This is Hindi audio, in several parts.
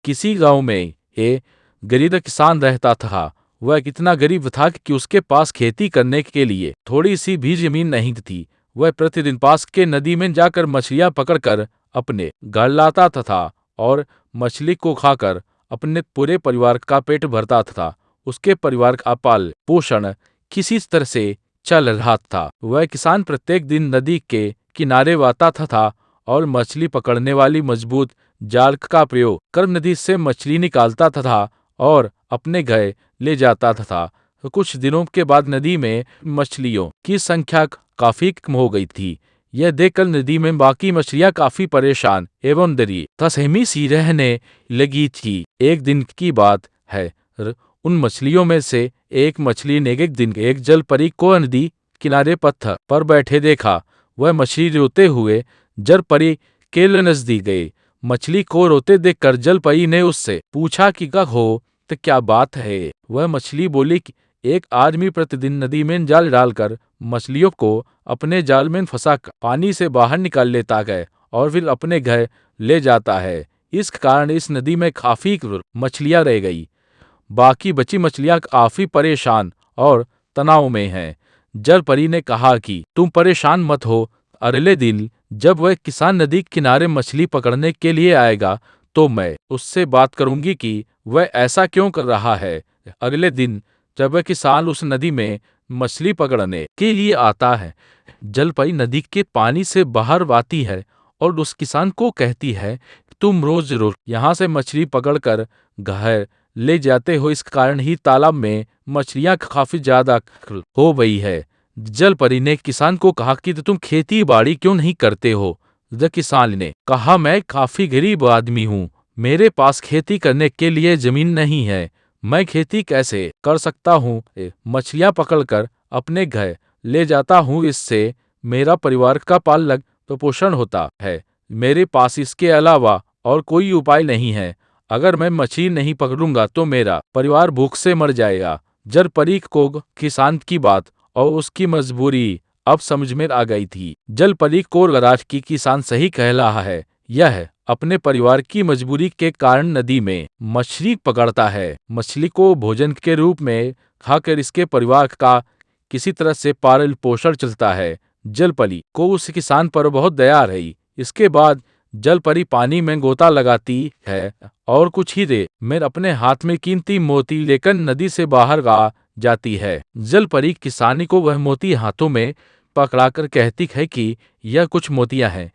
किसी गांव में एक गरीब किसान रहता था। वह इतना गरीब था कि उसके पास खेती करने के लिए थोड़ी सी भी जमीन नहीं थी। वह प्रतिदिन पास के नदी में जाकर मछलियां पकड़कर अपने घर लाता था और मछली को खाकर अपने पूरे परिवार का पेट भरता था। उसके परिवार का पाल पोषण किसी तरह से चल रहा था। वह किसान प्रत्येक दिन नदी के किनारे आता था और मछली पकड़ने वाली मजबूत जाल का प्रयोग कर नदी से मछली निकालता था और अपने घर ले जाता था। कुछ दिनों के बाद नदी में मछलियों की संख्या काफी कम हो गई थी। यह देखकर नदी में बाकी मछलियां काफी परेशान एवं डरी तसहमी सी रहने लगी थी। एक दिन की बात है, उन मछलियों में से एक मछली ने एक दिन एक जल परी को नदी किनारे पत्थर पर बैठे देखा। वह मछली रोते हुए जल परी के नजदीक गई। मछली को रोते देखकर जल परी ने उससे पूछा कि क्या हो, तो क्या बात है। वह मछली बोली कि एक आदमी प्रतिदिन नदी में जाल डालकर मछलियों को अपने जाल में फंसाकर पानी से बाहर निकाल लेता है और फिर अपने घर ले जाता है। इस कारण इस नदी में काफी मछलियां रह गई। बाकी बची मछलियां काफी परेशान और तनाव में हैं। जल परी ने कहा कि तुम परेशान मत हो। अगले दिन जब वह किसान नदी किनारे मछली पकड़ने के लिए आएगा तो मैं उससे बात करूंगी कि वह ऐसा क्यों कर रहा है। अगले दिन जब वह किसान उस नदी में मछली पकड़ने के लिए आता है, जल परी नदी के पानी से बाहर आती है और उस किसान को कहती है, तुम रोज रोज यहाँ से मछली पकड़कर घर ले जाते हो, इस कारण ही तालाब में मछलियां काफी ज्यादा हो गई है। जल परी ने किसान को कहा कि तुम खेती बाड़ी क्यों नहीं करते हो। जब किसान ने कहा, मैं काफी गरीब आदमी हूँ, मेरे पास खेती करने के लिए जमीन नहीं है, मैं खेती कैसे कर सकता हूँ। मछलियां पकड़कर अपने घर ले जाता हूँ, इससे मेरा परिवार का पालन पोषण होता है। मेरे पास इसके अलावा और कोई उपाय नहीं है। अगर मैं मछली नहीं पकड़ूंगा तो मेरा परिवार भूख से मर जाएगा। जल परी को किसान की बात और उसकी मजबूरी अब समझ में आ गई थी। जल परी को लगा कि किसान सही कह रहा है। यह अपने परिवार की मजबूरी के कारण नदी में मछली पकड़ता है। मछली को भोजन के रूप में खाकर इसके परिवार का किसी तरह से पालन पोषण चलता है। जल परी को उस किसान पर बहुत दया रही। इसके बाद जल परी पानी में गोता लगाती है और कुछ ही देर में अपने हाथ में कीमती मोती लेकर नदी से बाहर आ जाती है। जल परी किसानी को वह मोती हाथों में पकड़ाकर कहती है कि यह कुछ मोतियां हैं,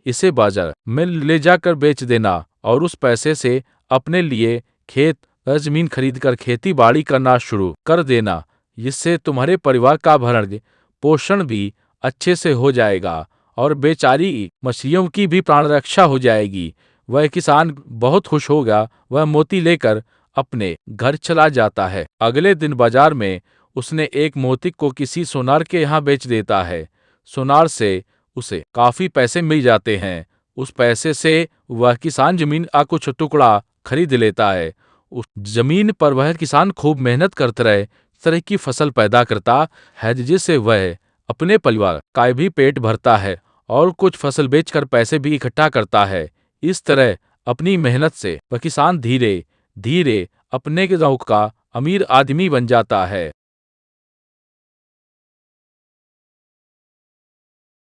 इसे बाजार में ले जाकर बेच देना और उस पैसे से अपने लिए खेत जमीन खरीदकर खेती बाड़ी करना शुरू कर देना। जिससे तुम्हारे परिवार का भरण पोषण भी अच्छे से हो जाएगा और बेचारी मछलियों की भी प्राण रक्षा हो जाएगी। वह किसान बहुत खुश होगा। वह मोती लेकर अपने घर चला जाता है। अगले दिन बाजार में उसने एक मोती को किसी सोनार के यहाँ बेच देता है। सोनार से उसे काफी पैसे मिल जाते हैं। उस पैसे से वह किसान जमीन का कुछ टुकड़ा खरीद लेता है। उस जमीन पर वह किसान खूब मेहनत करता रहे, तरह की फसल पैदा करता है, जिससे वह अपने परिवार का भी पेट भरता है और कुछ फसल बेचकर पैसे भी इकट्ठा करता है। इस तरह अपनी मेहनत से वह किसान धीरे धीरे अपने गांव का अमीर आदमी बन जाता है।